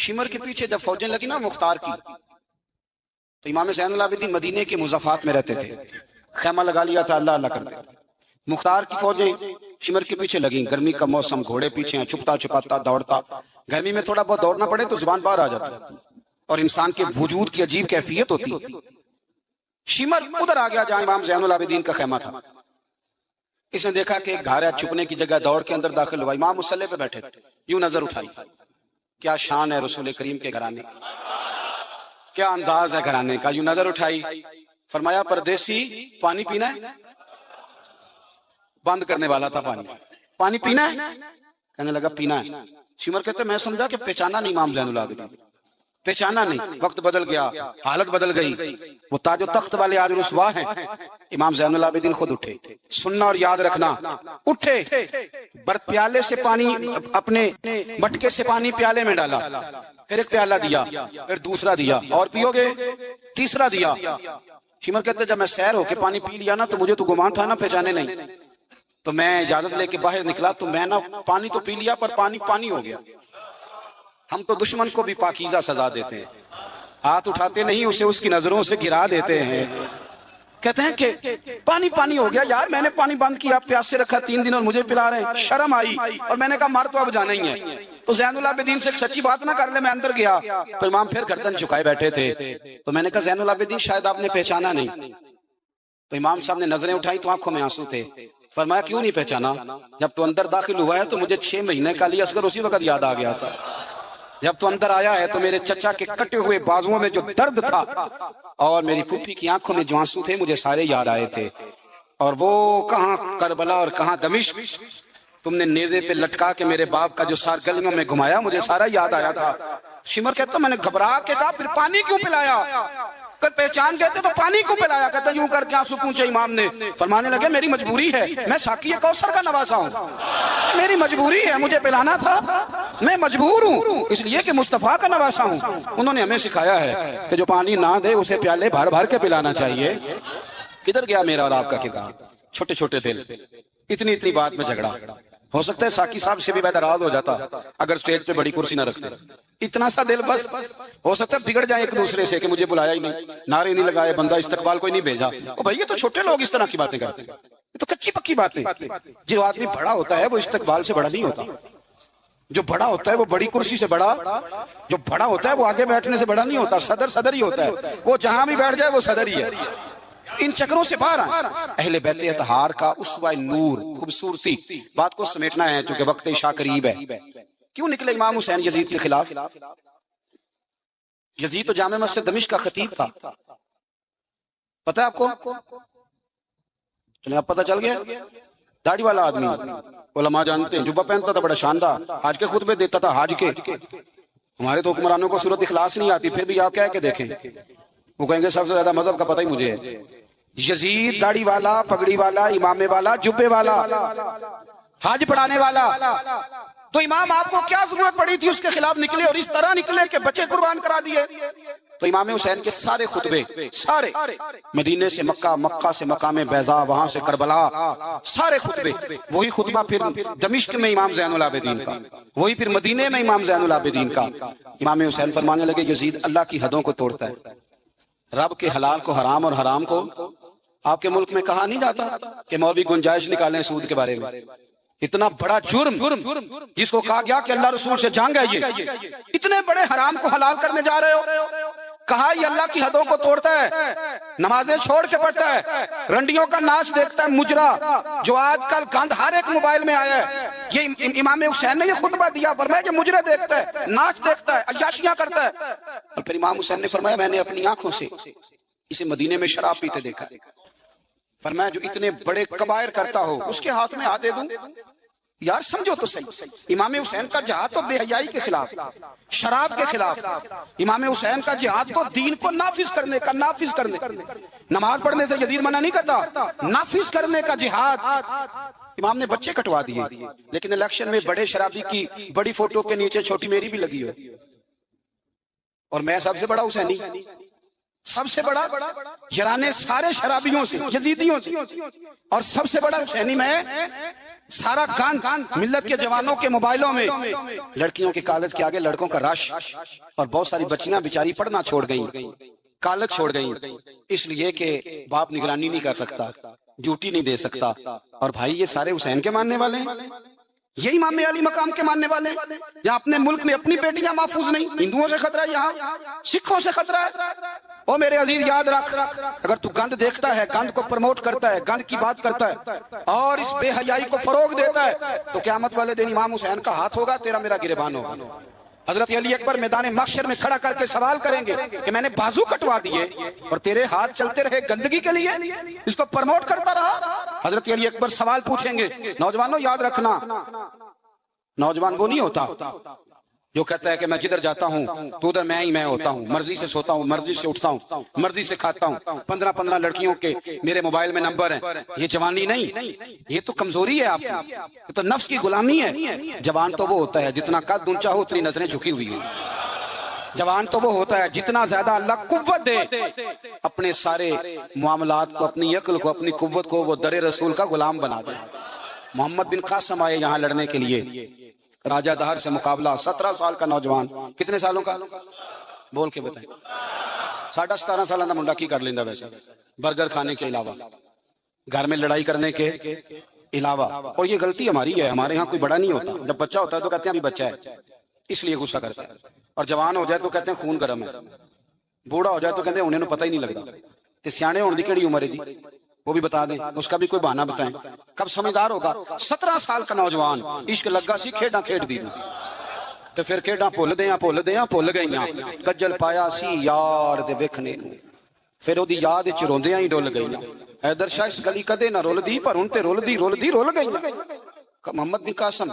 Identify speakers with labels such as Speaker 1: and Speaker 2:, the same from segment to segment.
Speaker 1: شمر کے پیچھے جب فوجیں لگی نا مختار کی، تو امام زین العابدین مدینے کے مضافات میں رہتے تھے، خیمہ لگا لیا تھا، اللہ اللہ کرتے تھے۔ مختار کی فوجیں شمر کے پیچھے لگیں، گرمی کا موسم، گھوڑے پیچھے ہیں، چھپتا چھپاتا دوڑتا، گرمی میں تھوڑا بہت دوڑنا پڑے تو زبان باہر آ جاتا، اور انسان کے وجود کی عجیب کیفیت ہوتی۔ شمر ادھر آ گیا جہاں امام زین العابدین کا خیمہ تھا، اس نے دیکھا کہ ایک گھر ہے، چھپنے کی جگہ، دوڑ کے اندر داخل ہوا، امام مصلی پہ بیٹھے تھے، یوں نظر اٹھائی، کیا شان ہے رسول کریم کے گھرانے، کیا انداز ہے گھرانے کا، یوں نظر اٹھائی، فرمایا پردیسی پانی پینا ہے؟ بند کرنے والا تھا پانی پینا ہے؟ کہنے لگا پینا ہے۔ شمر کہتے میں سمجھا کہ پہچانا نہیں امام زین العابدین، پہچانا نہیں، وقت بدل گیا، حالت بدل گئی، وہ تاج و تخت والے آج رسوا ہیں۔ امام زین العابدین خود اٹھے، سننا اور یاد رکھنا، اٹھے، پیالے سے پانی، اپنے مٹکے سے پانی پیالے میں ڈالا، پھر ایک پیالہ دیا، پھر دوسرا دیا، اور پیو گے؟ تیسرا دیا۔ شمر کہتے جب میں سیر ہو کے پانی پی لیا نا تو مجھے تو گمان تھا نا پہچانے نہیں، تو میں اجازت لے کے باہر نکلا تو میں نا پانی تو پی لیا پر پانی پانی ہو گیا۔ ہم تو دشمن کو بھی پاکیزہ سزا دیتے ہیں، ہاتھ اٹھاتے نہیں، اسے اس کی نظروں سے گرا دیتے ہیں۔ کہتے ہیں کہ پانی پانی ہو گیا، یار میں نے پانی بند کیا، پیاس سے رکھا 3 دن اور مجھے پلا رہے ہیں، شرم آئی، اور میں نے کہا مار تو اب جانا ہی ہے، تو زین العابدین سے سچی بات نہ کر لے۔ میں اندر گیا تو امام پھر گردن جھکائے بیٹھے تھے، تو میں نے کہا زین العابدین شاید آپ نے پہچانا نہیں، تو امام صاحب نے نظریں اٹھائی تو آنکھوں میں آنسو تھے۔ فرمایا کیوں نہیں پہچانا؟ جب تو اندر داخل ہوا ہے تو مجھے 6 مہینے کا علی اصغر اسی وقت یاد آ گیا تھا، جب تو اندر آیا ہے تو میرے چچا کے کٹے ہوئے بازوؤں میں جو درد تھا اور میری پھوپھی کی آنکھوں میں جو آنسو تھے مجھے سارے یاد آئے تھے، اور وہ کہاں کربلا اور کہاں دمشق تم نے نیزے پہ لٹکا کے میرے باپ کا جو سار گلیوں میں گھمایا مجھے سارا یاد آیا تھا۔ شمر کہتا میں نے گھبرا کے کہا پھر پانی کیوں پلایا؟ پہچان کہتے تو پانی کو پلایا؟ کہتا یوں کر کے آنسو پوچھے امام نے، فرمانے لگے میری مجبوری ہے، میں ساقی کوثر کا نواسا ہوں، میری مجبوری ہے، مجھے پلانا تھا، میں مجبور ہوں اس لیے کہ مصطفیٰ کا نواسا ہوں۔ انہوں نے ہمیں سکھایا ہے کہ جو پانی نہ دے اسے پیالے بھر بھر کے پلانا چاہیے۔ کدھر گیا میرا اور آپ کا کردار؟ چھوٹے چھوٹے دل، اتنی اتنی بات میں جھگڑا۔ ہو سکتا ہے ساقی صاحب سے بھی میں ناراض ہو جاتا اگر سٹیج پہ بڑی کرسی نہ رکھتے، اتنا سا دل بس ہو سکتا ہے بگڑ جائے ایک دوسرے سے کہ مجھے بلایا ہی نہیں، نعرے نہیں لگائے، بندہ استقبال کوئی نہیں بھیجا۔ بھائی یہ تو چھوٹے لوگ اس طرح کی باتیں کرتے ہیں، یہ تو کچی پکی باتیں۔ جو آدمی بڑا ہوتا ہے وہ استقبال سے بڑا نہیں ہوتا، جو بڑا ہوتا ہے وہ بڑی کرسی سے بڑا، جو بڑا ہوتا ہے وہ آگے بیٹھنے سے بڑا نہیں ہوتا، صدر صدر ہی ہوتا ہے، وہ جہاں بھی بیٹھ جائے وہ صدر ہی ہے۔ ان چکروں سے باہر آئیں۔ اہل بیت اطہار کا اسوہ نور، خوبصورتی، بات کو سمیٹنا ہے چونکہ وقت عشاء قریب ہے۔ کیوں نکلے امام حسین یزید کے خلاف؟ یزید تو جامع مسجد دمشق کا خطیب تھا، پتہ ہے آپ کو؟ چلیں اب پتہ چل گیا، داڑھی والا آدمی، علماء جانتے ہیں، جبہ پہنتا تھا بڑا شاندار، حج کے خطبے دیتا تھا، حج کے۔ ہمارے تو حکمرانوں کو سورۃ اخلاص نہیں آتی، پھر بھی آپ کہہ کے دیکھیں، وہ کہیں گے سب سے زیادہ مذہب کا پتہ ہی مجھے ہے۔ یزید داڑھی والا، پگڑی والا، امامے والا، جبے والا، حج پڑھانے والا، تو امام آپ کو کیا ضرورت پڑی تھی اس کے خلاف نکلے اور اس طرح نکلے کہ بچے قربان کرا دیے؟ تو امام حسین کے سارے خطبے، سارے مدینے سے مکہ، مکہ سے مقام بیضا، وہاں سے کربلا، سارے خطبے وہی خطبہ پھر دمشق میں امام زین العابدین کا، وہی پھر مدینے میں امام زین العابدین کا۔ امام حسین فرمانے لگے یزید اللہ کی حدوں کو توڑتا ہے، رب کے حلال کو حرام اور حرام کو، آپ کے ملک میں کہا نہیں جاتا کہ مولوی گنجائش نکالیں سود کے بارے میں؟ اتنا بڑا جرم جس کو کہا گیا کہ اللہ رسول سے جنگ ہے، یہ اتنے بڑے حرام کو حلال کرنے جا رہے ہو، کہا یہ اللہ کی حدوں کو توڑتا ہے، نمازیں چھوڑ کے پڑھتا ہے، رنڈیوں کا ناچ دیکھتا ہے، مجرا جو آج کل گند ہر ایک موبائل میں آیا ہے۔ یہ امام حسین نے یہ خطبہ دیا، فرمایا کہ مجرے دیکھتا ہے، ناچ دیکھتا ہے، عیاشیاں کرتا ہے۔ اور پھر امام حسین نے فرمایا میں نے اپنی آنکھوں سے اسے مدینے میں شراب پیتے دیکھا۔ فرمایا جو اتنے بڑے کبائر کرتا ہو اس کے ہاتھ میں ہاتھ دے دوں؟ یار سمجھو تو صحیح، امام حسین کا جہاد تو بے حیائی کے خلاف، شراب کے خلاف، امام حسین کا جہاد تو دین کو نافذ کرنے کا، نافذ کرنے، نماز پڑھنے سے یزید منع نہیں کرتا، نافذ کرنے کا جہاد۔ امام نے بچے کٹوا دیے، لیکن الیکشن میں بڑے شرابی کی بڑی فوٹو کے نیچے چھوٹی میری بھی لگی ہو، اور میں سب سے بڑا حسینی، سب سے بڑا یرانے سارے شرابیوں سے، یزیدیوں سے، اور سب سے بڑا حسینی میں، سارا گند ملت کے جوانوں کے موبائلوں میں، لڑکیوں کے کالج کے آگے لڑکوں کا رش، اور بہت ساری بچیاں بیچاری پڑھنا چھوڑ گئیں، کالج چھوڑ گئیں، اس لیے کہ باپ نگرانی نہیں کر سکتا، ڈیوٹی نہیں دے سکتا۔ اور بھائی یہ سارے حسین کے ماننے والے ہیں، یہ امام علی مقام کے ماننے والے ہیں۔ یہاں اپنے ملک میں اپنی بیٹیاں محفوظ نہیں، ہندوؤں سے خطرہ ہے، یہاں سکھوں سے خطرہ ہے۔ او میرے عزیز یاد رکھ، اگر تو گند دیکھتا ہے، گند کو پروموٹ کرتا ہے، گند کی بات کرتا ہے اور اس بے حیائی کو فروغ دیتا ہے، تو قیامت والے دن امام حسین کا ہاتھ ہوگا، تیرا میرا گریبان ہوگا۔ حضرت علی اکبر میدان محشر میں کھڑا کر کے سوال کریں گے کہ میں نے بازو کٹوا دیے اور تیرے ہاتھ چلتے رہے گندگی کے لیے، اس کو پروموٹ کرتا رہا۔ حضرت علی اکبر سوال پوچھیں گے۔ نوجوانوں یاد رکھنا، نوجوان وہ نہیں ہوتا جو کہتا ہے کہ میں جدھر جاتا ہوں تو ادھر میں ہی میں ہوتا ہوں، مرضی سے سوتا ہوں، مرضی سے اٹھتا ہوں، مرضی سے کھاتا ہوں، 15 لڑکیوں کے میرے موبائل میں نمبر ہیں۔ یہ جوانی نہیں، یہ تو کمزوری ہے آپ کی، یہ تو نفس کی غلامی ہے۔ جوان تو وہ ہوتا ہے جتنا قد اونچا ہو اتنی نظریں جھکی ہوئی ہیں۔ جوان تو وہ ہوتا ہے جتنا زیادہ اللہ قوت دے، اپنے سارے معاملات کو، اپنی عقل کو، اپنی قوت کو وہ در رسول کا غلام بنا دے۔ محمد بن قاسم آئے یہاں لڑنے کے لیے، راجہ دہر سے مقابلہ، 17 سال کا نوجوان، کتنے سالوں کا بول کے بتائیں؟ 17.5 سالوں کا منڈا کی کر لیندہ ویسے، برگر کھانے کے علاوہ، گھر میں لڑائی کرنے کے علاوہ۔ اور یہ غلطی ہماری ہے، ہمارے ہاں کوئی بڑا نہیں ہوتا، جب بچہ ہوتا ہے تو کہتے ہیں ابھی بچہ ہے، اس لیے غصہ کرتا ہے، اور جوان ہو جائے تو کہتے ہیں خون گرم ہے، بوڑھا ہو جائے تو کہتے ہیں انہیں پتہ ہی نہیں لگتا۔ تے سیانے ہونے دی کیڑی عمر ہے جی، وہ بھی بتا دیں، اس کا بھی کوئی بہانہ بتائیں، کب سمجھدار ہوگا؟ 17 سال کا نوجوان، عشق لگا سی کھیڈاں کھیڈ دی، تو پھر کھیڈاں بھول گئیاں، گجل پایا سی یار دے ویکھنے نوں، پھر وہ دی یاد وچ روندیاں ہی ڈول گئیاں، حیدر شاہ اس گلی کدے نہ رول دی، پر ہن تے رول دی رول گئیاں۔ محمد بن قاسم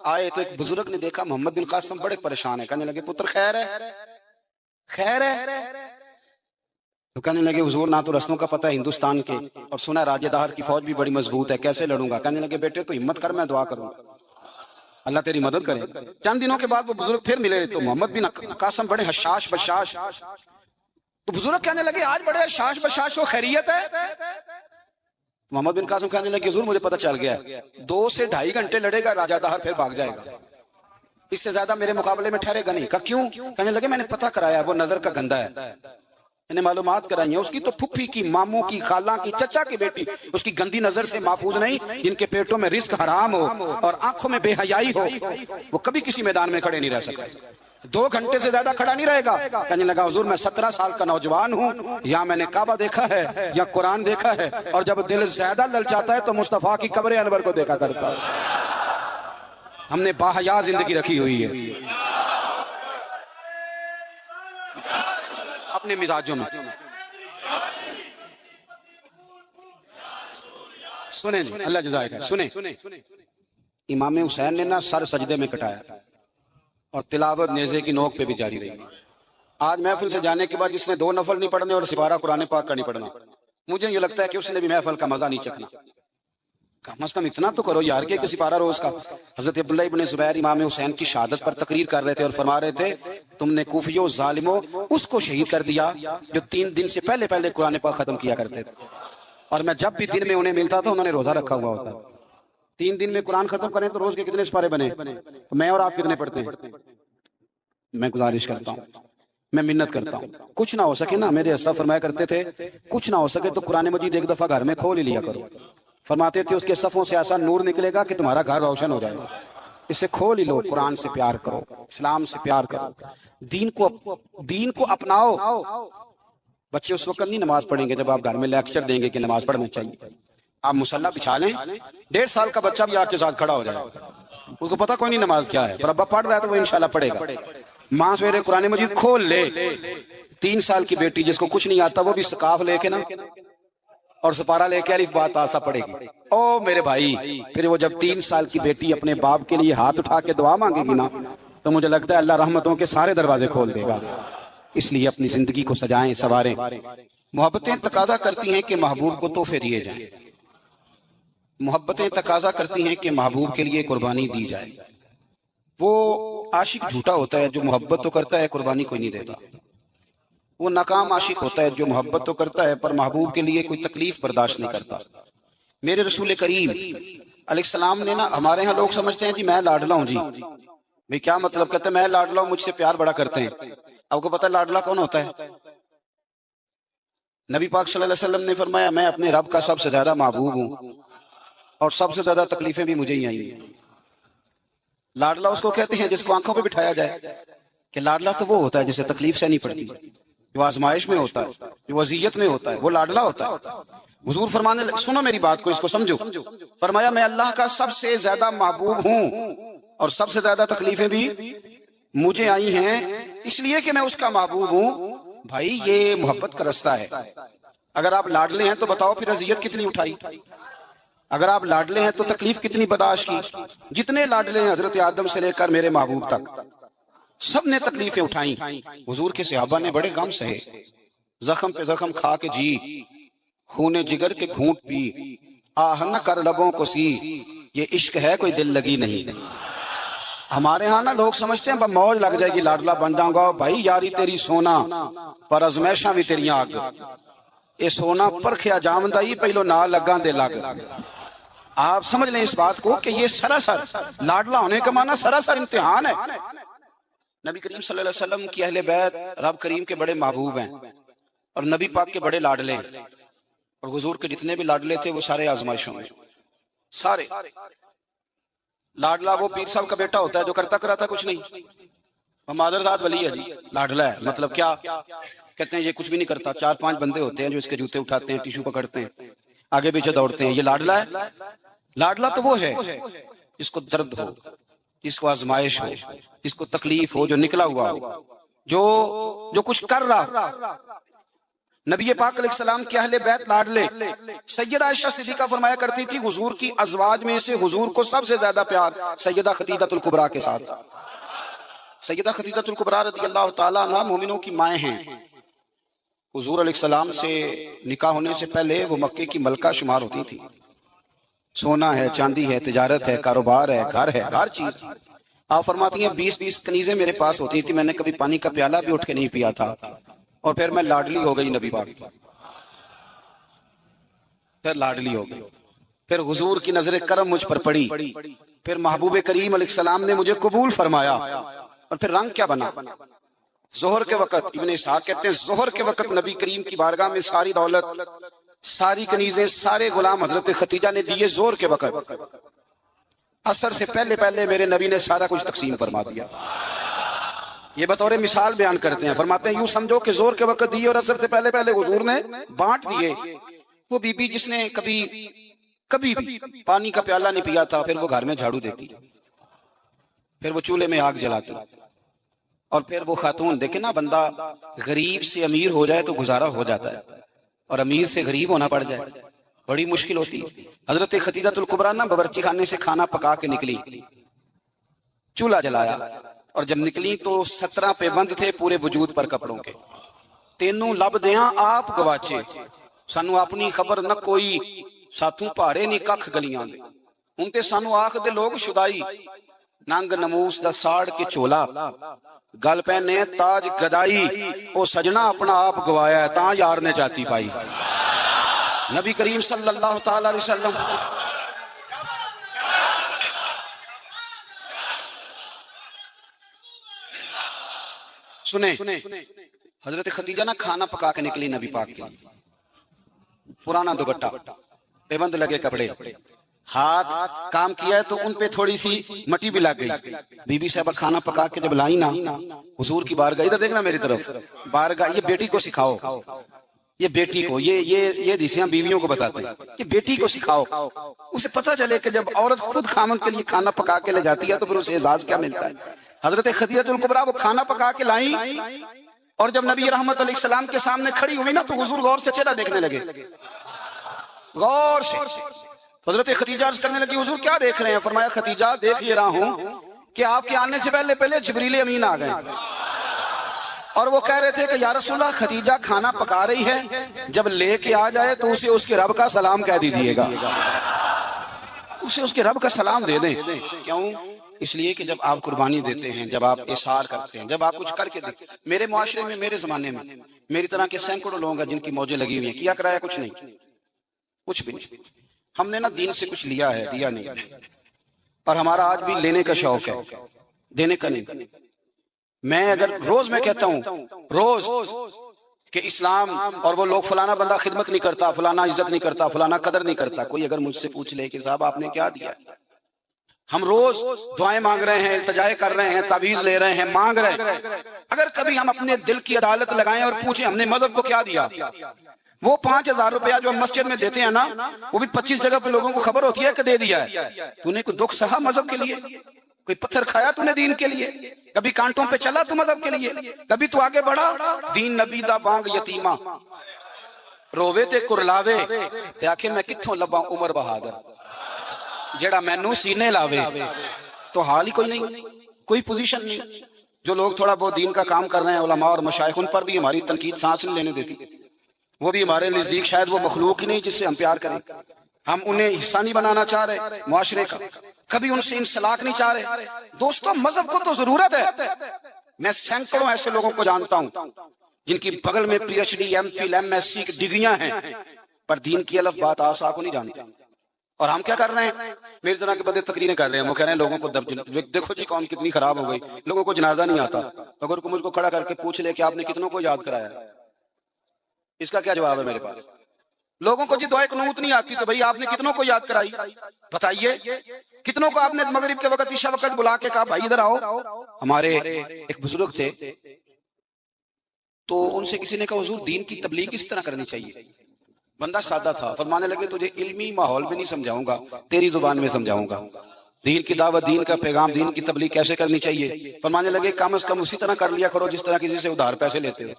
Speaker 1: آئے تو ایک بزرگ نے دیکھا محمد بن قاسم بڑے پریشان ہے، کہنے لگے پتر خیر ہے؟ تو کہنے لگے حضور نہ تو رسموں کا پتہ ہے ہندوستان کے، اور سنا راجہ دہر کی فوج بھی بڑی مضبوط ہے، کیسے لڑوں گا؟ کہنے لگے بیٹے تو ہمت کر، میں دعا کروں، اللہ تیری مدد کرے۔ چند دنوں کے بعد وہ بزرگ پھر ملے تو محمد بن قاسم بڑے حشاش بشاش، تو بزرگ کہنے لگے آج بڑے حشاش بشاش ہو، خیریت ہے؟ محمد بن قاسم کہنے لگے حضور مجھے پتہ چل گیا ہے، 2 سے 2.5 گھنٹے لڑے گا راجہ دہر پھر بھاگ جائے گا، اس سے زیادہ میرے مقابلے میں ٹھہرے گا نہیں۔ کہا کیوں؟ کہنے لگے میں نے پتہ کرایا وہ نظر کا گندہ ہے، انہیں معلومات کرائی ہیں، اس کی تو پھپھی کی، ماموں کی، خالہ کی، چچا کی بیٹی اس کی گندی نظر سے محفوظ نہیں، جن کے پیٹوں میں رزق حرام ہو اور آنکھوں میں بے حیائی ہو، وہ کبھی کسی میدان میں کھڑے نہیں رہ سکتے، 2 گھنٹے سے زیادہ کھڑا نہیں رہے گا۔ کہنے لگا حضور میں 17 سال کا نوجوان ہوں، یا میں نے کعبہ دیکھا ہے یا قرآن دیکھا ہے، اور جب دل زیادہ للچاتا ہے تو مصطفیٰ کی قبر انور کو دیکھا کرتا ہے۔ ہم نے باحیا زندگی رکھی ہوئی ہے اپنے مزاجوں میں۔ سنیں جی، اللہ جزائے خیر، سنیں، امام حسین نے نا سر سجدے میں کٹایا اور تلاوت نیزے کی نوک پہ بھی جاری رہی۔ آج محفل سے جانے کے بعد جس نے 2 نفل نہیں پڑھنے اور سپارہ قرآن پاک کا نہیں پڑھنا، مجھے یہ لگتا ہے کہ اس نے بھی محفل کا مزہ نہیں چکھنا۔ کم از کم اتنا تو کرو یار کہ کسی پارہ روز کا۔ حضرت عبداللہ ابن زبیر امام حسین کی شہادت پر تقریر کر رہے تھے اور فرما رہے تھے تم نے کوفیوں ظالموں اس کو شہید کر دیا جو 3 دن سے پہلے قرآن پاک ختم کیا کرتے تھے، اور میں جب بھی دن میں انہیں ملتا تھا انہوں نے روزہ رکھا ہوا ہوتا۔ 3 دن میں قرآن ختم کریں تو روز کے کتنے سپارے بنے؟ تو میں اور آپ کتنے پڑھتے ہیں؟ میں گزارش کرتا ہوں، میں منت کرتا ہوں، کچھ نہ ہو سکے نا، میرے اسلاف فرمایا کرتے تھے کچھ نہ ہو سکے تو قرآن مجید ایک دفعہ گھر میں کھول ہی لیا کرو۔ فرماتے تھے اس کے صفوں سے ایسا نور نکلے گا کہ تمہارا گھر روشن ہو جائے گا، اسے کھول ہی لو۔ قرآن سے پیار کرو، اسلام سے پیار کرو، دین کو اپناؤ۔ بچے اس وقت نہیں نماز پڑھیں گے جب آپ گھر میں لیکچر دیں گے کہ نماز پڑھنا چاہیے۔ آپ مصلی بچھا لیں، 1.5 سال کا بچہ بھی آپ کے ساتھ کھڑا ہو جائے، اس کو پتہ کوئی نہیں نماز کیا ہے، پر ابا پڑھ رہا ہے تو وہ انشاءاللہ پڑھے گا۔ ماں سویرے قرآن مجید کھول لے، 3 سال کی بیٹی جس کو کچھ نہیں آتا وہ بھی سکاف لے کے نا اور سپارہ لے کے الف بات آسا پڑے گی۔ او میرے بھائی، پھر وہ جب 3 سال کی بیٹی اپنے باپ کے لیے ہاتھ اٹھا کے دعا مانگے گی نا تو مجھے لگتا ہے اللہ رحمتوں کے سارے دروازے کھول دے گا۔ اس لیے اپنی زندگی کو سجائیں، سنواریں۔ محبتیں تقاضا کرتی ہیں کہ محبوب کو تحفے دیے جائیں، محبتیں تقاضا کرتی ہیں کہ محبوب کے لیے قربانی دی جائے۔ وہ عاشق جھوٹا ہوتا ہے جو محبت تو کرتا ہے قربانی کوئی نہیں دیتا، وہ ناکام عاشق ہوتا ہے جو محبت تو کرتا ہے پر محبوب کے لیے کوئی تکلیف برداشت نہیں کرتا۔ میرے رسول کریم علیہ السلام نے نا، ہمارے ہاں لوگ سمجھتے ہیں جی میں لاڈلا ہوں، جی بھئی کیا مطلب؟ کہتے ہیں میں لاڈلا ہوں، مجھ سے پیار بڑا کرتے ہیں۔ آپ کو پتہ ہے لاڈلا کون ہوتا ہے؟ نبی پاک صلی اللہ علیہ وسلم نے فرمایا میں اپنے رب کا سب سے زیادہ محبوب ہوں اور سب سے زیادہ تکلیفیں بھی مجھے ہی آئی ہیں۔ لاڈلا اس کو کہتے ہیں جس کو آنکھوں پہ بٹھایا جائے، کہ لاڈلا تو وہ ہوتا ہے جسے تکلیف سے نہیں پڑتی، جو آزمائش میں ہوتا ہے، جو اذیت میں ہوتا ہے، وہ لاڈلا ہوتا ہے۔ حضور فرمانے لگے، سنو میری بات کو، اس کو سمجھو، فرمایا میں اللہ کا سب سے زیادہ محبوب ہوں اور سب سے زیادہ تکلیفیں بھی مجھے آئی ہیں، اس لیے کہ میں اس کا محبوب ہوں۔ بھائی یہ محبت کا رستہ ہے۔ اگر آپ لاڈلے ہیں تو بتاؤ پھر اذیت کتنی اٹھائی، اگر آپ لاڈلے ہیں تو تکلیف کتنی برداشت کی۔ جتنے لاڈلے ہیں حضرت آدم سے لے کر میرے محبوب تک، سب نے تکلیفیں اٹھائیں۔ حضور کے صحابہ نے بڑے غم سہے، زخم پہ زخم کھا کے جی، خون جگر کے گھونٹ پی، آہ نہ کر لبوں کو سی، یہ عشق ہے کوئی دل لگی نہیں۔ ہمارے ہاں نا لوگ سمجھتے ہیں موج لگ جائے گی لاڈلا بن جاؤں گا۔ بھائی یاری تیری سونا پر ازمیشاں بھی تیریاں آگ، اے سونا پرکھیا جامدہ ہی پہلو نہ لگاں دے لگ۔ آپ سمجھ لیں اس بات کو کہ یہ سراسر لاڈلا ہونے کا معنی سراسر امتحان ہے۔ نبی کریم صلی اللہ علیہ وسلم کی اہل بیت رب کریم کے بڑے محبوب ہیں اور نبی پاک کے بڑے لاڈلے ہیں، اور حضور کے جتنے بھی لاڈلے تھے وہ سارے آزمائشوں میں، سارے۔ لاڈلا وہ پیر صاحب کا بیٹا ہوتا ہے جو کرتا کراتا کچھ نہیں، وہ مادرزاد ولی ہے جی، لاڈلا ہے۔ مطلب کیا کہتے ہیں؟ یہ کچھ بھی نہیں کرتا، 4-5 بندے ہوتے ہیں جو اس کے جوتے اٹھاتے ہیں، ٹیشو پکڑتے ہیں، آگے پیچھے دوڑتے ہیں، یہ لاڈلا ہے۔ لاڈلا تو وہ ہے جس کو درد ہو، جس کو آزمائش ہو، جس کو تکلیف ہو، جو نکلا ہوا ہو، جو کچھ کر رہا۔ نبی پاک علیہ السلام کے اہل بیت لاڈلے، سیدہ عائشہ صدیقہ فرمایا کرتی تھی حضور کی ازواج میں سے حضور کو سب سے زیادہ پیار سیدہ خدیجہ الکبریٰ کے ساتھ۔ سیدہ خدیجہ الکبریٰ رضی اللہ تعالیٰ عنہ مومنوں کی مائیں ہیں۔ حضور علیہ السلام سے نکاح ہونے سے پہلے وہ مکے کی ملکہ شمار ہوتی تھی۔ سونا ہے، چاندی ہے، تجارت ہے، کاروبار ہے، گھر ہے، ہر چیز۔ آپ فرماتی ہیں 20 کنیزیں میرے پاس ہوتی تھی، میں نے کبھی پانی کا پیالہ بھی اٹھ کے نہیں پیا تھا، اور پھر میں لاڈلی ہو گئی نبی پاک، پھر لاڈلی ہو گئی، پھر حضور کی نظر کرم مجھ پر پڑی، پھر محبوب کریم علیہ السلام نے مجھے قبول فرمایا، اور پھر رنگ کیا بنا؟ ظہر کے وقت، ابن اسحاق کہتے ہیں ظہر کے وقت نبی کریم کی بارگاہ میں ساری دولت، ساری کنیزیں، سارے غلام حضرت خدیجہ نے دیے ظہر کے وقت۔ عصر سے پہلے پہلے میرے نبی نے سارا کچھ تقسیم فرما دیا۔ یہ بطور مثال بیان کرتے ہیں، فرماتے ہیں یوں سمجھو کہ ظہر کے وقت دیے اور عصر سے پہلے پہلے حضور نے بانٹ دیے۔ وہ بی بی جس نے کبھی بھی پانی کا پیالہ نہیں پیا تھا، پھر وہ گھر میں جھاڑو دیتی، پھر وہ چولہے میں آگ جلاتی، اور پھر وہ خاتون، دیکھیں نا، بندہ غریب سے امیر ہو جائے تو گزارا ہو جاتا ہے، اور امیر سے غریب ہونا پڑ جائے بڑی مشکل ہوتی ہے۔ حضرت خدیجہ الکبریٰ نا باورچی خانے سے کھانا پکا کے نکلی، چولہا جلایا، اور جب نکلی تو 17 پیبند تھے پورے وجود پر کپڑوں کے۔ تینوں لب دیاں آپ گواچے، سانو اپنی خبر نہ کوئی، ساتھوں پہاڑے نہیں ککھ گلیاں دے، ہن تے سانو آکھ دے لوگ شدائی، ننگ نموس دا ساڑ کے چولا، گل پہنے تاج گدائی، او سجنا اپنا آپ گوایا ہے تاں یار نے چاہتی پائی۔ نبی کریم صلی اللہ تعالی علیہ وسلم سنیں، حضرت خدیجہ نا کھانا پکا کے نکلی نبی پاک کے لیے، پرانا دوپٹہ، پیبند لگے کپڑے، ہاتھ کام کیا ہے تو ان پہ تھوڑی سی مٹی بھی لگ گئی۔ بی بی صاحبہ کھانا پکا کے جب لائی نا حضور کی بارگاہ، ادھر دیکھنا میری طرف، بارگاہ، یہ بیٹی کو سکھاؤ، یہ بیٹی کو، یہ دیسیاں بیویوں کو بتاتے ہیں کہ بیٹی کو سکھاؤ، اسے پتہ چلے کہ جب عورت خود خامن کے لیے کھانا پکا کے لے جاتی ہے تو پھر اسے اعزاز کیا ملتا ہے۔ حضرت خدیجہ الکبریٰ وہ کھانا پکا کے لائیں، اور جب نبی رحمت علیہ السلام کے سامنے کھڑی ہوئی نا تو حضور غور سے چہرہ دیکھنے لگے، غور سے۔ حضرت خدیجہ عرض کرنے لگی حضور کیا دیکھ رہے ہیں؟ فرمایا خدیجہ دیکھ یہ رہا ہوں کہ آپ کے آنے سے پہلے پہلے جبریل امین آ گئے، اور وہ کہہ رہے تھے کہ یا رسول اللہ خدیجہ کھانا پکا رہی ہے، جب لے کے آ جائے تو اسے اس کے رب کا سلام کہہ دیجیے گا، اسے اس کے رب کا سلام دے دیں۔ کیوں؟ اس لیے کہ جب آپ قربانی دیتے ہیں، جب آپ اثار کرتے ہیں، جب آپ کچھ کر کے دیتے، میرے معاشرے میں، میرے زمانے میں میری طرح کے سینکڑوں لوگ ہیں جن کی موجیں لگی ہوئی ہیں، کیا کرایا کچھ نہیں، کچھ بھی نہیں، ہم نے نا دین سے کچھ لیا ہے، دیا نہیں، اور ہمارا آج بھی لینے کا شوق ہے، دینے کا نہیں۔ میں اگر روز میں کہتا ہوں روز کہ اسلام اور وہ لوگ فلانا بندہ خدمت نہیں کرتا، فلانا عزت نہیں کرتا، فلانا قدر نہیں کرتا، کوئی اگر مجھ سے پوچھ لے کہ صاحب آپ نے کیا دیا، ہم روز دعائیں مانگ رہے ہیں، التجائے کر رہے ہیں، تعویذ لے رہے ہیں، مانگ رہے ہیں، اگر کبھی ہم اپنے دل کی عدالت لگائیں اور پوچھیں ہم نے مذہب کو کیا دیا، وہ 5,000 روپیہ جو ہم مسجد میں دیتے ہیں نا، وہ بھی 25 جگہ پہ لوگوں کو خبر ہوتی ہے کہ دے دیا ہے۔ تو نے کوئی دکھ سہا مذہب کے لیے؟ کوئی پتھر کھایا تو نے دین کے لیے؟ کبھی کانٹوں پہ چلا تو مذہب کے لیے؟ کبھی تو آگے بڑھا؟ دین نبی دا بانگ یتیمہ رووے تے کرلاوے تے آخے میں کتھوں لباں عمر بہادر جیڑا مینوں سینے لاوے۔ تو حال ہی کوئی نہیں، کوئی پوزیشن نہیں۔ جو لوگ تھوڑا بہت دین کا کام کر رہے ہیں، علماء اور مشائخ، ان پر بھی ہماری تنقید سانس نہیں لینے دیتی، وہ بھی ہمارے نزدیک شاید وہ مخلوق ہی نہیں جس سے ہم پیار کریں، ہم انہیں حصہ نہیں بنانا چاہ رہے معاشرے کا، کبھی ان سے انسلاک نہیں چاہ رہے۔ دوستوں مذہب کو تو ضرورت ہے۔ میں سینکڑوں ایسے لوگوں کو جانتا ہوں جن کی بغل میں P H D, M Phil, M S C کی ڈگریاں ہیں، پر دین کی الف بات آسا کو نہیں جانتے۔ اور ہم کیا کر رہے ہیں؟ میری طرح کے بندے تقریریں کر رہے ہیں، وہ کہہ رہے ہیں لوگوں کو دیکھو جی قوم کتنی خراب ہو گئی، لوگوں کو جنازہ نہیں آتا۔ اگر کوئی مجھ کو کھڑا کر کے پوچھ لے کہ آپ نے کتنوں کو یاد کرایا، اس کا کیا جواب ہے میرے پاس؟ لوگوں کو جی دعائے قنوت نہیں آتی تو بھئی آپ نے کتنوں کو یاد کرائی؟ بتائیے کتنوں کو آپ نے مغرب کے وقت، عشاء وقت بلا کے کہا بھائی ادھر آؤ؟ ہمارے ایک بزرگ تھے تو ان سے کسی نے کہا حضور دین کی تبلیغ کس طرح کرنی چاہیے؟ بندہ سادہ تھا، فرمانے لگے تجھے علمی ماحول میں نہیں سمجھاؤں گا، تیری زبان میں سمجھاؤں گا، دین کی دعوت، دین کا پیغام، دین کی تبلیغ کیسے کرنی چاہیے۔ فرمانے لگے کم از کم اسی طرح کر لیا کرو جس طرح کسی سے ادھار پیسے لیتے ہو۔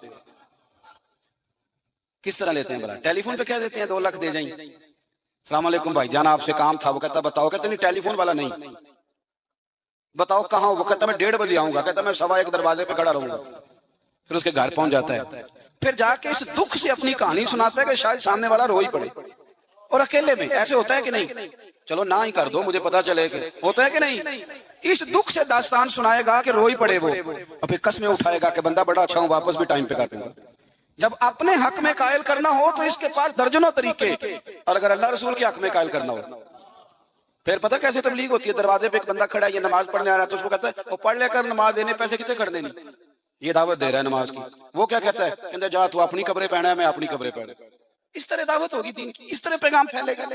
Speaker 1: کس طرح لیتے ہیں بلا؟ ٹیلی فون پہ کہہ دیتے ہیں 2 لاکھ دے جائیں، السلام علیکم بھائی جان آپ سے کام تھا، وہ کہتا بتاؤ، کہتے نہیں ٹیلی فون والا نہیں، بتاؤ کہاں ہو؟ وہ کہتا میں 1:30 بجے آؤں گا، کہتا میں 1:15 دروازے پہ کھڑا رہوں گا، پھر اس کے گھر پہنچ جاتا ہے، پھر جا کے اس دکھ سے اپنی کہانی سناتا ہے کہ شاید سامنے والا رو ہی پڑے، اور اکیلے میں۔ ایسے ہوتا ہے کہ نہیں؟ چلو نہ ہی کر دو مجھے پتا چلے کہ ہوتا ہے کہ نہیں؟ اس دکھ سے داستان سنائے گا کہ رو ہی پڑے وہ، اور پھر قسمیں اٹھائے گا کہ بندہ بڑا اچھا ہوں، واپس بھی ٹائم پہ کاٹوں گا۔ جب اپنے حق میں قائل کرنا ہو تو اس کے پاس درجنوں طریقے، اور اگر اللہ رسول کے حق میں قائل کرنا ہو پھر پتہ کیسے تبلیغ ہوتی ہے؟ دروازے پہ ایک بندہ کھڑا ہے، یہ نماز پڑھنے آ رہا ہے تو اس کو کہتا ہے وہ پڑھ لے کر نماز دینے پیسے کتنے کر دینی، یہ دعوت دے رہا ہے نماز کی۔ وہ کیا کہتا ہے؟ کہتا ہے جا تو اپنی قبریں پہنا ہے، میں اپنی قبریں پہنا۔ اس طرح دعوت ہوگی دین کی، اس طرح پیغام پھیلے گا۔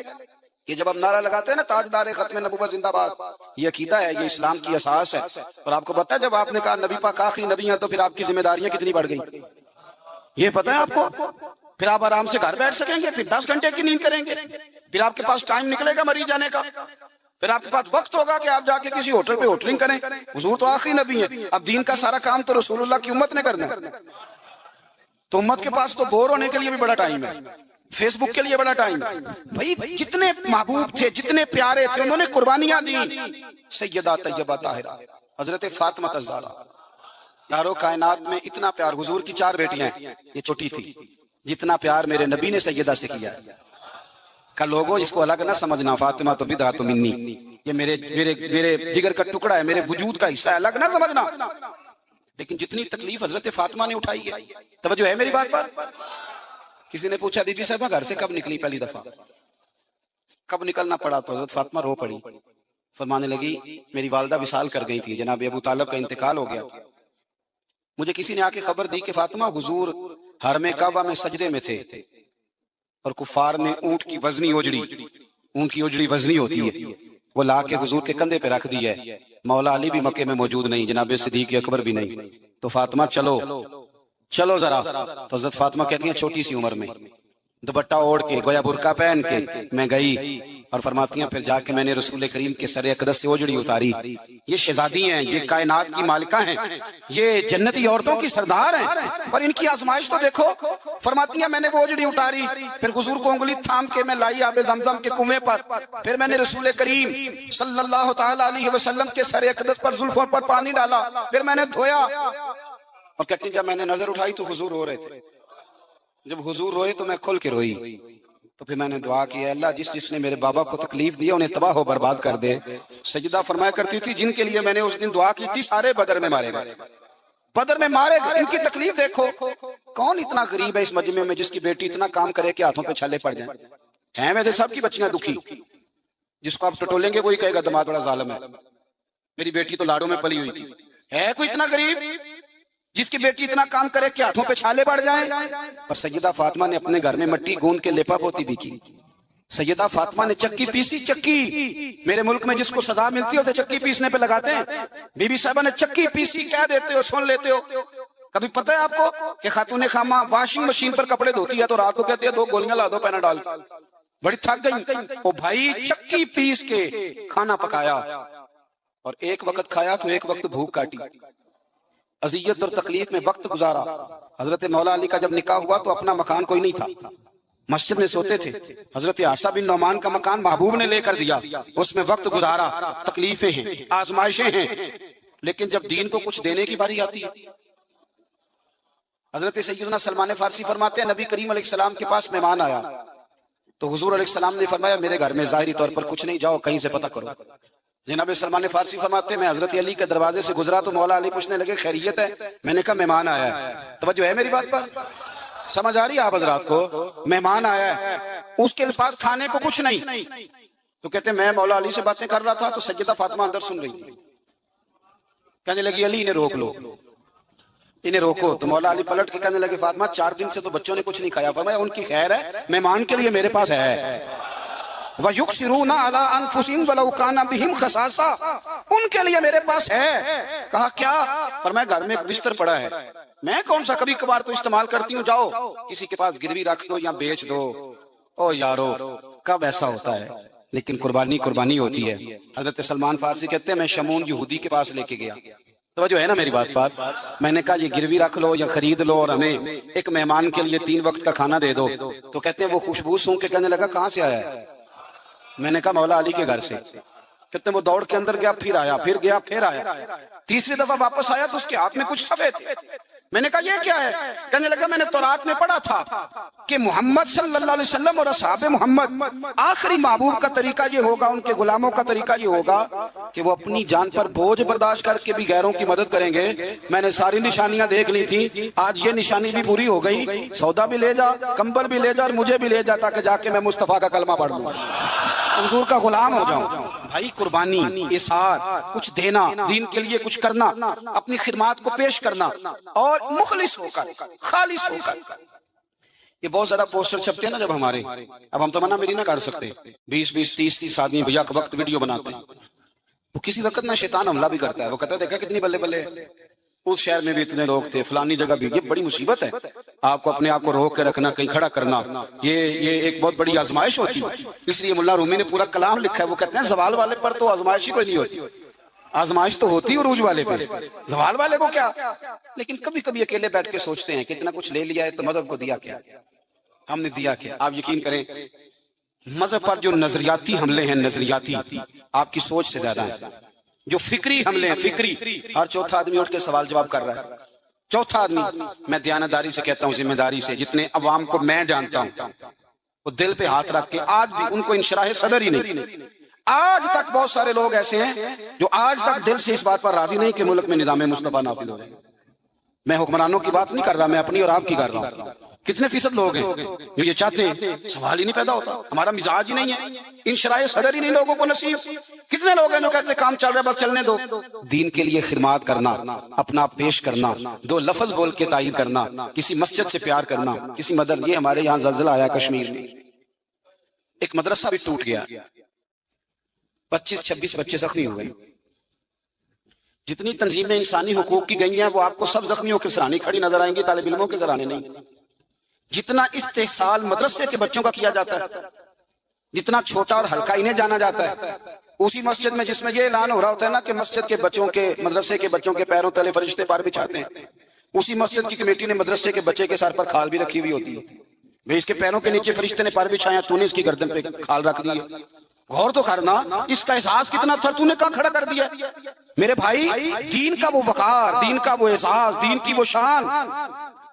Speaker 1: یہ جب ہم نعرہ لگاتے ہیں نا تاجدار ختم نبوت زندہ باد، یہ عقیدہ ہے، یہ اسلام کی اساس ہے۔ اور آپ کو پتہ ہے جب آپ نے کہا نبی پاک آخری نبی ہیں تو پھر آپ کی ذمہ داریاں کتنی بڑھ گئی، یہ پتہ ہے آپ کو؟ پھر آپ آرام سے گھر بیٹھ سکیں گے، پھر 10 گھنٹے کی نیند کریں گے، پھر آپ کے پاس ٹائم نکلے گا مریض جانے کا، پھر آپ کے پاس وقت ہوگا کہ آپ جا کے کسی ہوٹل پہ ہوٹلنگ کریں۔ حضور تو آخری نبی ہیں، اب دین کا سارا کام تو رسول اللہ کی امت نے کرنا ہے، تو امت کے پاس تو بور ہونے کے لیے بھی بڑا ٹائم ہے، فیس بک کے لیے بڑا ٹائم ہے۔ بھائی جتنے محبوب تھے، جتنے پیارے تھے، انہوں نے قربانیاں دی۔ سیدہ طیبہ طاہرہ حضرت فاطمہ الزہرا، یارو کائنات میں اتنا پیار، حضور کی 4 بیٹیاں ہیں، یہ چھوٹی تھی، جتنا پیار میرے نبی نے سیدہ سے کیا ہے کا لوگوں اس کو الگ نہ سمجھنا، فاطمہ تو بدعت منی، یہ میرے جگر کا ٹکڑا ہے، میرے وجود کا حصہ ہے، الگ نہ سمجھنا۔ لیکن جتنی تکلیف حضرت فاطمہ نے اٹھائی ہے، توجہ ہے میری بات پر؟ کسی نے پوچھا بی بی صاحبہ گھر سے کب نکلی پہلی دفعہ؟ کب نکلنا پڑا؟ تو حضرت فاطمہ رو پڑی، فرمانے لگی میری والدہ وصال کر گئی تھی، جناب ابو طالب کا انتقال ہو گیا، مجھے کسی نے آ کے خبر دی کہ فاطمہ حضور حرم کعبہ میں سجدے میں تھے اور کفار نے اونٹ کی وزنی اوجڑی، اونٹ کی اوجڑی وزنی ہوتی ہے، وہ لا کے حضور کے کندھے پہ رکھ دی ہے، مولا علی بھی مکے میں موجود نہیں، جناب صدیق اکبر بھی نہیں، تو فاطمہ چلو ذرا۔ تو حضرت فاطمہ کہتی ہیں چھوٹی سی عمر میں دوپٹہ اوڑھ کے، گویا برقع پہن کے میں گئی، اور فرماتی ہیں پھر جا کے میں نے رسول کریم کے سر اقدس سے اوجڑی اتاری۔ یہ شہزادی ہیں، یہ کائنات کی مالکہ ہیں، یہ جنتی عورتوں کی سردار ہیں، اور ان کی آزمائش تو دیکھو۔ فرماتی ہیں میں نے وہ اوجڑی اتاری، پھر حضور کو انگلی تھام کے میں لائی آب زمزم کے کنویں پر، پھر میں نے رسول کریم صلی اللہ تعالی علیہ وسلم کے سر اقدس پر زلفوں پر پانی ڈالا، پھر میں نے دھویا، اور کہتی ہیں جب میں نے نظر اٹھائی تو حضور رو رہے تھے، جب حضور روئے تو میں کھل کے روئی، تو پھر میں نے دعا کی ہے اللہ جس نے میرے بابا کو تکلیف دی انہیں تباہ و برباد کر دے۔ سجدہ فرمایا کرتی تھی جن کے لیے میں نے اس دن دعا کی تھی سارے بدر میں مارے گئے، بدر میں مارے گئے، ان کی تکلیف دیکھو۔ کون اتنا غریب ہے اس مجمع میں جس کی بیٹی اتنا کام کرے کہ ہاتھوں پہ چھالے پڑ جائیں؟ ہیں ویسے سب کی بچیاں دکھی، جس کو آپ ٹٹولیں گے وہی کہے گا دماد بڑا ظالم ہے، میری بیٹی تو لاڑوں میں پلی ہوئی تھی۔ ہے کوئی اتنا غریب جس کی بیٹی اتنا کام کرے کہ ہاتھوں پہ چھالے پڑ جائیں؟ پر سیدہ فاطمہ نے اپنے گھر میں مٹی گوند کے لیپا پوتی بھی کی۔ سیدہ فاطمہ نے چکی پیسی، چکی میرے ملک میں جس کو سزا ملتی ہے اسے چکی پیسنے پہ لگاتے ہیں، بی بی صاحبہ نے چکی پیسی، کہہ دیتے ہو سن لیتے ہو۔ کبھی پتہ ہے آپ کو کہ خاتون خامہ واشنگ مشین پر کپڑے دھوتی ہے تو رات کو کہتے ہیں 2 گولیاں لا دو پیناڈول، بڑی تھک گئی، او بھائی چکی پیس کے کھانا پکایا اور ایک وقت کھایا تو ایک وقت بھوک کاٹی، اذیت اور تکلیف میں وقت گزارا۔ حضرت مولا علی کا جب نکاح ہوا تو اپنا مکان کوئی نہیں تھا، مسجد میں سوتے تھے۔ حضرت عائشہ بن نعمان کا مکان محبوب نے لے کر دیا، اس میں وقت گزارا، تکلیفیں ہیں، آزمائشیں ہیں، لیکن جب دین کو کچھ دینے کی باری آتی ہے۔ حضرت سیدنا سلمان فارسی فرماتے ہیں نبی کریم علیہ السلام کے پاس مہمان آیا تو حضور علیہ السلام نے فرمایا میرے گھر میں ظاہری طور پر کچھ نہیں، جاؤ کہیں سے پتہ کرو۔ جناب سلمان فارسی فرماتے ہیں میں حضرت علی کے دروازے سے گزرا تو مولا علی پوچھنے لگے خیریت ہے؟ میں نے کہا مہمان آیا ہے۔ توجہ ہے میری بات پر؟ سمجھ آ رہی ہے آپ حضرات کو؟ مہمان آیا ہے، اس کے پاس کھانے کو کچھ نہیں، تو کہتے ہیں میں مولا علی سے باتیں کر رہا تھا تو سیدہ فاطمہ اندر سن رہی تھی، کہنے لگی علی انہیں روک لو، انہیں روکو۔ تو مولا علی پلٹ کے کہنے لگے فاطمہ 4 دن سے تو بچوں نے کچھ نہیں کھایا۔ فرمایا ان کی خیر ہے، مہمان کے لیے میرے پاس ہے۔ وَيُكْسِرُونَ عَلَىٰ أَنفُسِهِمْ وَلَوْ كَانَ بِهِمْ خَصَاصَةٌ، ان کے لیے میرے پاس ہے۔ کہا کیا؟ فرمایا گھر میں ایک بستر پڑا ہے، میں کون سا کبھی کبھار تو استعمال کرتی ہوں، جاؤ کسی کے پاس گروی رکھ دو یا بیچ دو۔ او یارو کب ایسا ہوتا ہے، لیکن قربانی قربانی ہوتی ہے۔ حضرت سلمان فارسی کہتے ہیں میں شمون یہودی کے پاس لے کے گیا، توجہ ہے نا میری بات پر؟ میں نے کہا یہ گروی رکھ لو یا خرید لو اور ہمیں ایک مہمان کے لیے 3 وقت کا کھانا دے دو۔ تو کہتے ہیں وہ خوشبو سونگ کے کہنے لگا کہاں سے آیا ہے؟ میں نے کہا مولا علی کے گھر سے۔ کہتے ہیں وہ دوڑ کے اندر گیا، پھر آیا، پھر گیا، پھر آیا، تیسری دفعہ واپس آیا تو اس کے ہاتھ میں کچھ صفحے تھے۔ میں نے کہا یہ کیا ہے؟ کہنے لگا میں نے تورات میں پڑھا تھا کہ محمد صلی اللہ علیہ وسلم اور اصحاب محمد آخری محبوب کا طریقہ یہ ہوگا، ان کے غلاموں کا طریقہ یہ ہوگا کہ وہ اپنی جان پر بوجھ برداشت کر کے بھی غیروں کی مدد کریں گے۔ میں نے ساری نشانیاں دیکھ لی تھی، آج یہ نشانی بھی پوری ہو گئی۔ سودا بھی لے جا، کمبل بھی لے جا اور مجھے بھی لے جا تاکہ جا کے میں مصطفیٰ کا کلمہ پڑھ لوں، حضور کا غلام ہو جاؤں۔ بھائی قربانی، اثار، کچھ دینا، دین کے لیے کچھ کرنا، اپنی خدمات کو پیش کرنا اور مخلص ہو کر، خالص ہو کر۔ یہ بہت زیادہ پوسٹر چھپتے ہیں نا جب ہمارے، اب ہم تو منع میری نہ کر سکتے، 20 30 آدمی بھیا کا وقت ویڈیو بناتے ہیں، تو کسی وقت نہ شیطان حملہ بھی کرتا ہے، وہ کہتا ہے دیکھا کتنی بلے بلے اس شہر میں بھی اتنے لوگ تھے، فلانی جگہ بھی۔ یہ بڑی مصیبت ہے، آپ کو اپنے آپ کو روک کے رکھنا، کہیں کھڑا کرنا، یہ ایک بہت بڑی آزمائش ہوتی ہے۔ اس لیے ملا رومی نے پورا کلام لکھا ہے، وہ کہتے ہیں زوال والے پر تو آزمائش ہی کوئی نہیں ہوتی، آزمائش تو ہوتی عروج والے پہ، زوال والے کو کیا۔ لیکن کبھی کبھی اکیلے بیٹھ کے سوچتے ہیں کہ اتنا کچھ لے لیا ہے تو مذہب کو دیا کیا، ہم نے دیا کیا۔ آپ یقین کریں مذہب پر جو نظریاتی حملے ہیں، نظریاتی آپ کی سوچ سے زیادہ ہیں، جو فکری حملے ہیں، فکری، ہر چوتھا آدمی اٹھ کے سوال جواب کر رہا ہے، چوتھا آدمی۔ میں دیانتداری سے کہتا ہوں، ذمہ داری سے، جتنے عوام کو میں جانتا ہوں وہ دل پہ ہاتھ رکھ کے آج بھی ان کو انشراح صدر ہی نہیں۔ آج تک بہت سارے لوگ ایسے ہیں جو آج تک دل سے اس بات پر راضی نہیں کہ ملک میں نظام مصطفیٰ نافذ ہو رہے ہیں۔ میں حکمرانوں کی بات نہیں کر رہا، میں اپنی اور آپ کی کر رہا ہوں۔ کتنے فیصد لوگ ہیں جو یہ چاہتے ہیں؟ سوال ہی نہیں پیدا ہوتا، ہمارا مزاج ہی نہیں ہے، انشراح صدر ہی نہیں لوگوں کو نصیب۔ کتنے لوگ ہیں جو کہتے ہیں کام چل رہا ہے بس چلنے دو۔ دین کے لیے خدمات کرنا، اپنا آپ پیش کرنا، 2 لفظ بول کے تائید کرنا، کسی مسجد سے پیار کرنا، کسی مدر۔ یہ ہمارے یہاں زلزلہ آیا کشمیر میں، ایک مدرسہ بھی ٹوٹ گیا، 25-26 بچے زخمی ہوئے۔ جتنی تنظیمیں انسانی حقوق کی گئی ہیں وہ آپ کو سب زخمیوں کے سرانے کھڑی نظر آئیں گی، طالب علموں کے سرانے نہیں۔ جتنا استحصال مدرسے کے بچوں کا کیا جاتا ہے، جتنا چھوٹا اور ہلکا انہیں جانا جاتا ہے، اسی مسجد میں جس میں یہ اعلان ہو رہا ہوتا ہے نا کہ مسجد کے بچوں کے، مدرسے کے بچوں کے پیروں تلے فرشتے پار بچھاتے ہیں، اسی مسجد کی کمیٹی نے مدرسے کے بچے کے سر پر کھال بھی رکھی ہوئی ہوتی ہے، بھئی اس کے پیروں کے نیچے فرشتے نے پار بچھایا، تو نے اس کی گردن پہ کھال رکھ دی ہے۔ غور تو کرنا، اس کا احساس کتنا تھا، تو نے کہاں کھڑا کر دیا میرے بھائی؟ دین کا وہ وقار، دین کا وہ احساس، دین کی وہ شان۔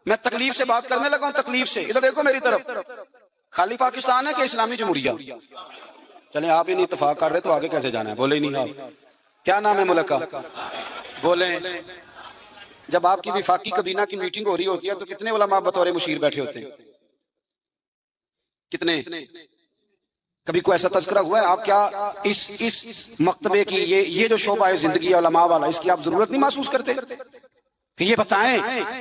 Speaker 1: میں تکلیف سے بات کرنے لگا ہوں، تکلیف سے۔ ادھر دیکھو میری طرف، خالی پاکستان ہے کہ اسلامی جمہوریہ؟ چلیں آپ ہی نہیں اتفاق کر رہے تو آگے کیسے جانا ہے؟ بولے ہی نہیں آپ۔ کیا نام ہے ملک کا؟ بولیں۔ جب آپ کی وفاقی کابینہ کی میٹنگ ہو رہی ہوتی ہے تو کتنے علماء بطور مشیر بیٹھے ہوتے ہیں؟ کتنے؟ کبھی کوئی ایسا تذکرہ ہوا ہے؟ آپ کیا اس مکتبے کی یہ جو شعبہ ہے زندگی علماء والا، اس کی آپ ضرورت نہیں محسوس کرتے کہ یہ بتائیں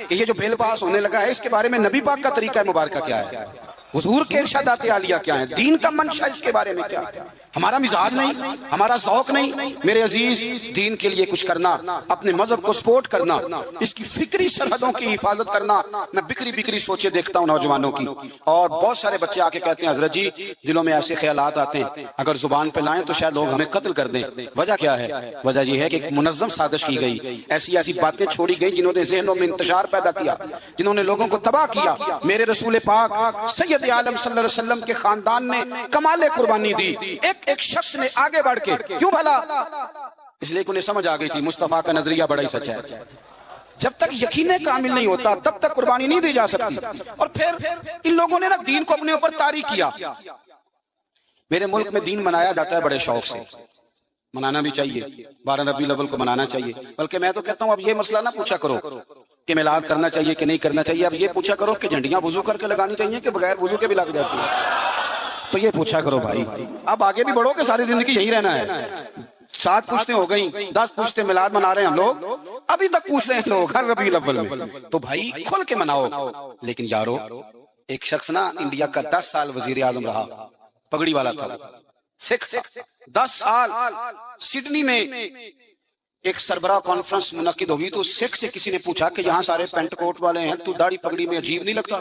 Speaker 1: کہ یہ جو بل پاس ہونے لگا ہے اس کے بارے میں نبی پاک کا طریقہ مبارکہ کیا ہے، حضور کے ارشادات عالیہ کیا ہیں، دین کا منشا اس کے بارے میں کیا ہے؟ ہمارا مزاج نہیں، ہمارا ذوق نہیں۔ میرے عزیز، دین کے لیے کچھ کرنا، اپنے مذہب کو سپورٹ کرنا، اس کی فکری سرحدوں کی حفاظت کرنا۔ میں بکری سوچے دیکھتا ہوں نوجوانوں کی، اور بہت سارے بچے آ کے کہتے ہیں حضرت جی دلوں میں ایسے خیالات آتے ہیں اگر زبان پہ لائیں تو شاید لوگ ہمیں قتل کر دیں۔ وجہ کیا ہے؟ وجہ یہ ہے کہ ایک منظم سازش کی گئی، ایسی باتیں چھوڑی گئی جنہوں نے ذہنوں میں انتشار پیدا کیا، جنہوں نے لوگوں کو تباہ کیا۔ میرے رسول پاک سید عالم صلی اللہ علیہ وسلم کے خاندان نے کمال قربانی دی، ایک شخص نے آگے بڑھ کے، کیوں بھلا؟ اس لیے انہیں سمجھ آ گئی تھی مصطفیٰ کا نظریہ بڑا ہی سچا ہے۔ جب تک یقین کامل نہیں ہوتا تب تک قربانی نہیں دی جا سکتی۔ اور پھر ان لوگوں نے نا دین کو اپنے اوپر طاری کیا۔ میرے ملک میں دین منایا جاتا ہے بڑے شوق سے، منانا بھی چاہیے، 12 ربیع الاول کو منانا چاہیے، بلکہ میں تو کہتا ہوں اب یہ مسئلہ نہ پوچھا کرو کہ میلاد کرنا چاہیے کہ نہیں کرنا چاہیے، اب یہ پوچھا کرو کہ جھنڈیاں وضو کر کے لگانی چاہیے کہ بغیر وضو کے بھی لگ جاتی ہیں۔ تو یہ پوچھا کرو بھائی، اب آگے بھی بڑھو کہ ساری زندگی یہی رہنا ہے۔ 7 پوچھتے ہو گئیں، 10 پوچھتے میلاد منا رہے ہیں ہم لوگ، ابھی تک پوچھ رہے ہیں لوگ ہر ربیع الاول میں، تو بھائی کھل کے مناؤ۔ لیکن یارو، ایک شخص نا انڈیا کا 10 سال وزیر اعظم رہا، پگڑی والا تھا، سکھ، 10 سال۔ سڈنی میں ایک سربراہ کانفرنس منعقد ہوئی تو سکھ سے کسی نے پوچھا کہ یہاں سارے پینٹ کوٹ والے ہیں، تو داڑھی پگڑی میں عجیب نہیں لگتا؟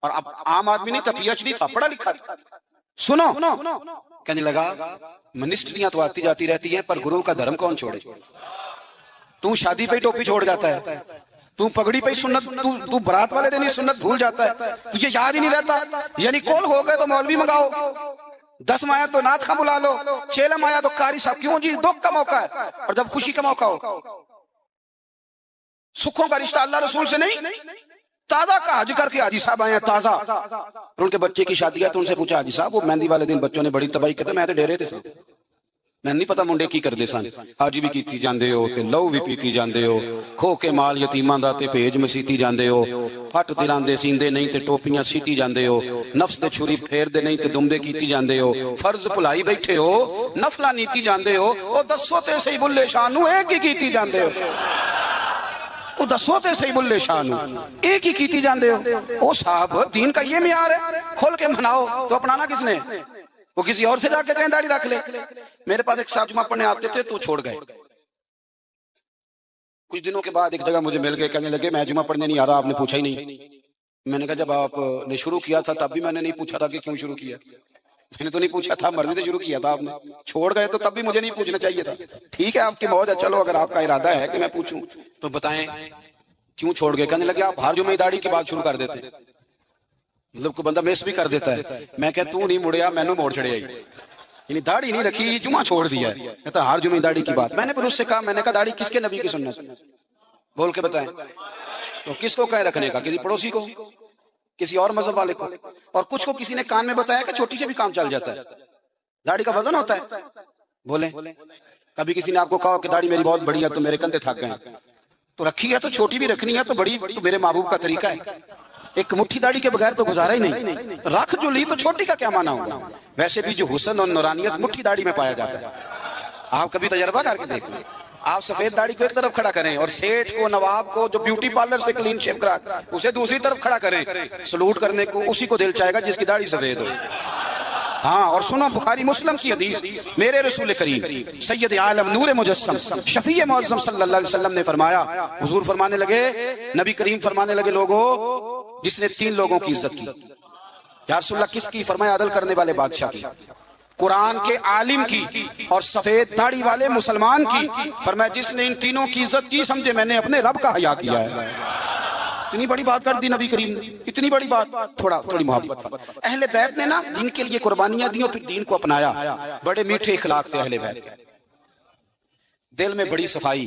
Speaker 1: اور اب عام آدمی نہیں تھا، پی ایچ ڈی تھا، پڑھا لکھا تھا۔ سنو، کہنے لگا منسٹریاں تو آتی جاتی رہتی ہیں پر گرو کا دھرم کون چھوڑے؟ تو شادی پہ ٹوپی چھوڑ جاتا ہے، تو پگڑی پہ سنت، تو برات والے دن ہی سنت بھول جاتا ہے، تجھے یاد ہی نہیں رہتا۔ یعنی کول ہو گئے تو مولوی منگاؤ، 10 آیا تو نعت خواں بلا لو، 6 آیا تو قاری صاحب، کیوں جی؟ دکھ کا موقع ہے، اور جب خوشی کا موقع ہو، سکھوں کا رشتہ اللہ رسول سے نہیں، تازہ کا حج کر کے حاجی صاحب آئے ہیں تازہ، اور ان کے بچے کی شادی ہے تو ان سے پوچھا حاجی صاحب وہ مہندی والے دن بچوں نے بڑی تباہی کرتے، میں تے ڈیرے تے سن، میں نہیں پتا منڈے کی کردے سن، حاجی بھی کیتی جاندے ہو تے لو بھی پیتی جاندے ہو، کھو کے مال یتیماں دا تے بھیج مسیتی جاندے ہو، پھٹ دلاں دے سیندے نہیں تے ٹوپیاں سیتی جاندے ہو، نفس تے چھری پھیر دے نہیں تے دمبے کیتی جاندے ہو، فرض بھلائی بیٹھے ہو، نفلاں نیتی جاندے ہو، او دسو تے صحیح بلے شاہ نو ایک ہی کیتی جاندے ہو، وہ دسو تے صحیح بلے شاہ نو ایک ہی کیتی جاندے ہو۔ او صاحب دین کا یہ معیار ہے، کھول کے مناؤ، تو اپنانا کس نے؟ وہ کسی اور سے جا کے کہیں داڑھی رکھ لے۔ میرے پاس ایک صاحب جمعہ پڑھنے آتے تھے تو چھوڑ گئے، کچھ دنوں کے بعد ایک جگہ مجھے مل گئے، کہنے لگے میں جمعہ پڑھنے نہیں آ رہا، آپ نے پوچھا ہی نہیں۔ میں نے کہا جب آپ نے شروع کیا تھا تب بھی میں نے نہیں پوچھا تھا کہ کیوں شروع کیا، میں نے تو نہیں پوچھا تھا، مرضی سے شروع کیا تھا آپ نے، چھوڑ گئے تو تب بھی مجھے نہیں پوچھنا چاہیے تھا۔ ٹھیک ہے آپ کی موج ہے، چلو اگر آپ کا ارادہ ہے کہ میں پوچھوں تو بتائیں کیوں چھوڑ گئے؟ کہنے لگے آپ ہر جمعہ داڑھی کی بات شروع کر دیتے ہیں، مطلب کوئی بندہ مس بھی کر دیتا ہے۔ میں کہ تو نہیں مڑیا میں نے موڑ چھڑیا، یعنی داڑھی نہیں رکھی جمعہ چھوڑ دیا ہے، کہتا ہر جمعہ داڑھی کی بات۔ میں نے پھر اس سے کہا، میں نے کہا داڑھی کس کے نبی کی سنت بول کے بتائیں، تو کس کو کہے رکھنے کا؟ کسی پڑوسی کو، کسی اور مذہب والے کو، اور کچھ کو کسی نے کان میں بتایا کہ چھوٹی سے بھی کام چل جاتا ہے، داڑھی کا وزن ہوتا ہے۔ بولیں کبھی کسی نے آپ کو کہا کہ داڑھی میری بہت بڑی ہے تو میرے کندھے تھک گئے، تو رکھی ہے تو چھوٹی بھی رکھنی ہے تو بڑی تو میرے محبوب کا طریقہ ہے، ایک مٹھی داڑھی کے بغیر تو گزارا ہی نہیں، رکھ جو لی تو چھوٹی کا کیا مانا ہوگا؟ ویسے بھی جو حسن اور نورانیت مٹھی داڑھی میں پایا جاتا ہے، آپ کبھی تجربہ کر کے دیکھ لیں۔ آپ سفید داڑھی کو ایک طرف کھڑا کریں اور سیٹھ کو، نواب کو جو بیوٹی پارلر سے کلین شیو کرا اسے دوسری طرف کھڑا کریں، سلوٹ کرنے کو اسی کو دل چاہے گا جس کی داڑھی سفید ہو۔ ہاں، اور سنو بخاری مسلم کی حدیث، میرے رسول کریم سید عالم نور مجسم شفیع معظم صلی اللہ علیہ وسلم نے فرمایا، حضور فرمانے لگے، نبی کریم فرمانے لگے، لوگوں جس نے 3 لوگوں کی عزت کی۔ یا رسول اللہ کس کی؟ فرمایا عدل کرنے والے بادشاہ کی، قرآن کے عالم کی، اور سفید داڑھی والے مسلمان کی۔ فرمایا جس نے ان تینوں کی عزت کی سمجھے میں نے اپنے رب کا حیا کیا ہے۔ اتنی بڑی بات کر دی نبی کریم نے، اتنی بڑی بات، تھوڑی محبت۔ اہل بیت نے نا دین کے لیے قربانیاں دی اور پھر دین کو اپنایا، بڑے میٹھے اخلاق تھے اہل بیت کے، دل میں بڑی صفائی،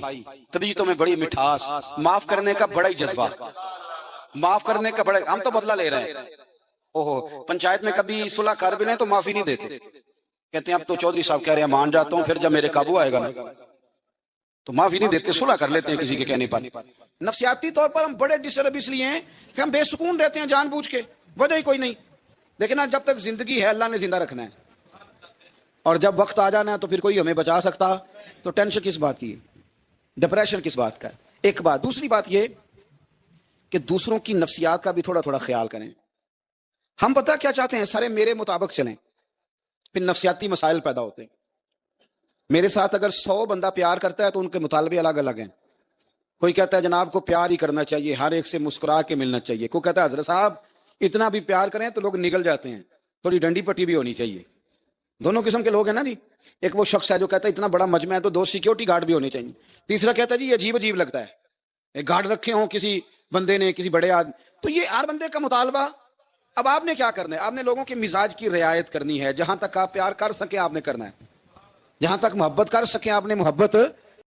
Speaker 1: طبیعتوں میں بڑی مٹھاس، معاف کرنے کا بڑا ہی جذبہ، معاف کرنے کا بڑا، ہم تو بدلہ لے رہے ہیں، اوہو پنچایت میں کبھی صلح کر بھی لیں تو معافی نہیں دیتے، کہتے ہیں اب تو چودھری صاحب کہہ رہے ہیں مان جاتا ہوں، پھر جب میرے قابو آئے گا تو معافی نہیں دیتے، صلح کر لیتے ہیں کسی کے کہنے پر۔ نفسیاتی طور پر ہم بڑے ڈسٹرب اس لیے ہیں کہ ہم بے سکون رہتے ہیں جان بوجھ کے، وجہ ہی کوئی نہیں، لیکن جب تک زندگی ہے اللہ نے زندہ رکھنا ہے، اور جب وقت آ جانا ہے تو پھر کوئی ہمیں بچا سکتا، تو ٹینشن کس بات کی ہے، ڈپریشن کس بات کا ہے؟ ایک بات. دوسری بات یہ کہ دوسروں کی نفسیات کا بھی تھوڑا تھوڑا خیال کریں. ہم پتہ کیا چاہتے ہیں، سارے میرے مطابق چلیں، پھر نفسیاتی مسائل پیدا ہوتے ہیں. میرے ساتھ اگر 100 بندہ پیار کرتا ہے تو ان کے مطالبے الگ الگ ہیں. کوئی کہتا ہے جناب کو پیار ہی کرنا چاہیے، ہر ایک سے مسکرا کے ملنا چاہیے. کوئی کہتا ہے حضرت صاحب اتنا بھی پیار کریں تو لوگ نگل جاتے ہیں، تھوڑی ڈنڈی پٹی بھی ہونی چاہیے. دونوں قسم کے لوگ ہیں نا جی. ایک وہ شخص ہے جو کہتا ہے اتنا بڑا مجمع ہے تو 2 سیکیورٹی گارڈ بھی ہونے چاہیے. تیسرا کہتا ہے جی یہ عجیب عجیب لگتا ہے، ایک گارڈ رکھے ہوں کسی بندے نے، کسی بڑے آدمی. تو یہ ہر بندے کا مطالبہ. اب آپ نے کیا کرنا ہے؟ آپ نے لوگوں کے مزاج کی رعایت کرنی ہے. جہاں تک آپ پیار کر سکیں آپ نے کرنا ہے، جہاں تک محبت کر سکیں آپ نے محبت